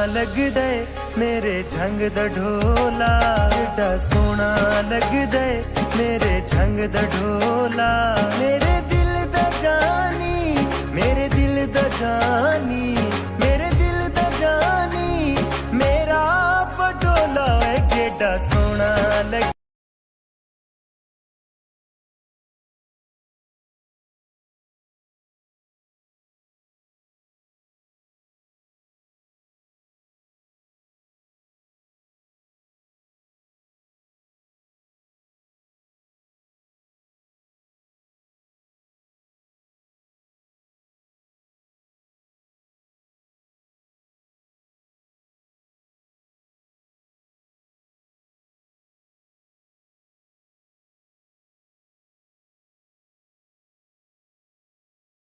लगदा ए मेरे झंग दा ढोला, एडा सोहना लगदा ए मेरे झंग दा ढोला। मेरे दिल दा जानी, मेरे दिल दा जानी